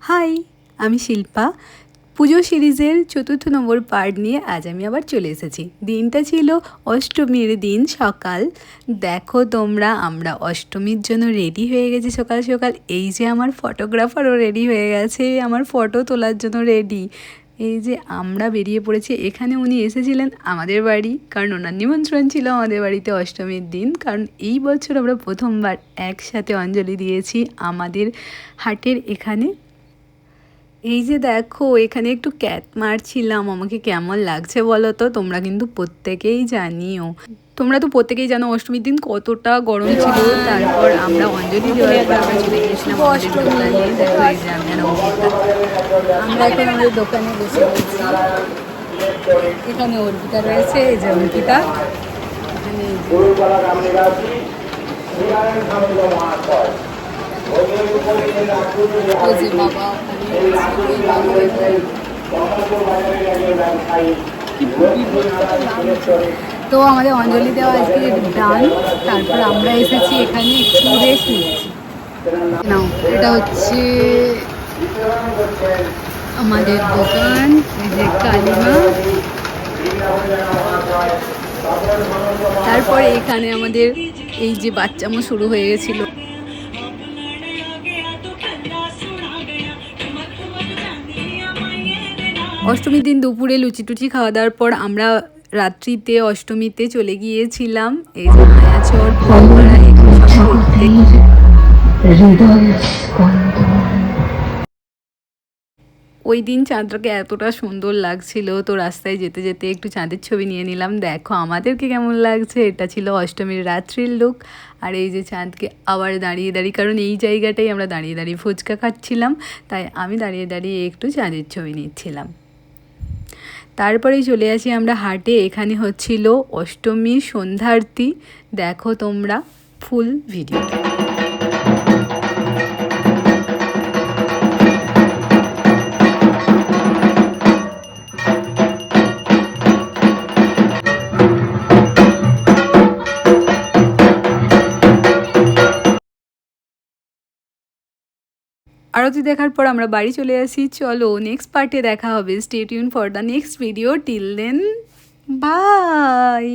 High, আমি শিল্পা। পুজো সিরিজের ৪র্থ নম্বর part নিয়ে আজ আমি আবার চলে এসেছি। দিনটা ছিল অষ্টমীর দিন সকাল। দেখো তোমরা, আমরা অষ্টমীর জন্য রেডি হয়ে গেছি সকাল সকাল। এই যে আমার ফটোগ্রাফারও রেডি হয়ে গেছে, আমার ফটো তোলার জন্য রেডি। এই যে আমরা বেরিয়ে পড়েছি। এখানে উনি এসেছিলেন আমাদের বাড়ি, কারণ ওনার নিমন্ত্রণ ছিল আমাদের বাড়িতে অষ্টমীর দিন। কারণ এই বছর আমরা প্রথমবার একসাথে অঞ্জলি দিয়েছি আমাদের হাটের এখানে। এই যে দেখো, এখানে একটু ক্যাট মারছিলাম। আমাকে কেমন লাগছে বলো তো? তোমরা কিন্তু প্রত্যেকেই জানিও। তোমরা তো প্রত্যেকেই জানো অষ্টমীর দিন কতটা গরম ছিল। তারপর আমরা অঞ্জলি দেওয়ার পর আমরা চলে গিয়েছিলাম আমাদের দোকানে। দেখো, এই যে আমি আর অঙ্কিতা, আমরা এখন আমাদের দোকানে বসে রয়েছি। এখানে অর্পিতা রয়েছে, এই যে অঙ্কিতা, এখানে তো আমাদের অঞ্জলি দেওয়া আজকে ডান। তারপর আমরা এসেছি এখানে একটু রেস্ট নিচ্ছি। নাও, এটা হচ্ছে আমাদের দোকান, এই যে কালিমা। তারপরে এখানে আমাদের এই যে বাচ্চামো শুরু হয়ে গেছিল। অষ্টমীর দিন দুপুরে লুচি টুচি খাওয়া দাওয়ার পর আমরা রাত্রিতে অষ্টমীতে চলে গিয়েছিলাম এই যে মায়াচর ফলপাড়ায় সব ঘুরতে। ওই দিন চাঁদটাকে এতটা সুন্দর লাগছিল, তো রাস্তায় যেতে যেতে একটু চাঁদের ছবি নিয়ে নিলাম। দেখো আমাদেরকে কেমন লাগছে। এটা ছিল অষ্টমীর রাত্রির লুক। আর এই যে চাঁদকে আবার দাঁড়িয়ে দাঁড়িয়ে, কারণ এই জায়গাটাই আমরা দাঁড়িয়ে দাঁড়িয়ে ফুচকা খাচ্ছিলাম, তাই আমি দাঁড়িয়ে দাঁড়িয়ে একটু চাঁদের ছবি নিচ্ছিলাম। তারপরেই চলে আসি আমরা হাটে। এখানে হচ্ছিল অষ্টমীর সন্ধ্যারতি। দেখো তোমরা ফুল ভিডিওটা। আরতি দেখার পর আমরা বাড়ি চলে আসি। চলো নেক্সট পার্টে দেখা হবে। Stay tune for the next video. Till then, by.